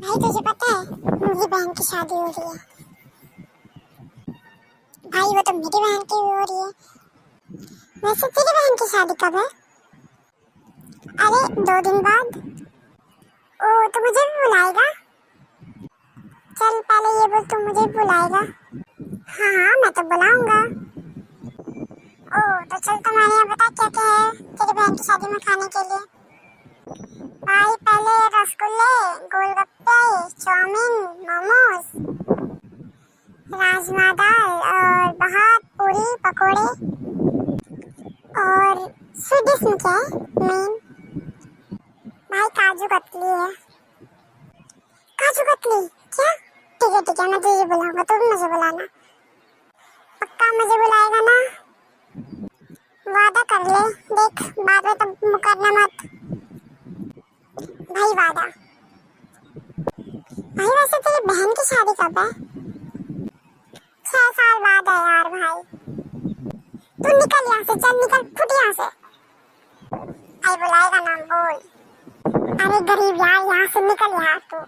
भाई तुझे पता है मेरी बहन की शादी हो रही है। भाई वो तो मेरी बहन की भी हो रही है। वैसे तेरी बहन की शादी कब है? अरे 2 दिन बाद। ओ तो मुझे भी बुलाएगा? चल पहले ये बोल, तू मुझे भी बुलाएगा? हाँ हाँ मैं तो बुलाऊंगा। ओ तो चल तुम्हारे यहाँ बता क्या क्या है तेरी बहन की शादी में खाने के लिए। भाई पहले रसगुल्ले, गोलगप्पे, चाउमीन, मोमोज, राजमा दाल और बहुत पूरी पकोड़े। और स्वीट डिश में क्या है मेन? भाई काजू कतली है। काजू कतली क्या? ठीक है मैं तुझे बुलाऊंगा, तू भी मुझे बुलाना। पक्का मुझे बुलाएगा ना? वादा कर ले, देख बाद में तो मुकरना मत। भाई वादा। भाई वैसे तेरी बहन की शादी कब है? 6 साल बाद है यार भाई। तू निकल यहाँ से, चल निकल, फुट यहाँ से। भाई बुलाएगा ना बोल। अरे गरीब यार, यहाँ से निकल यार तू।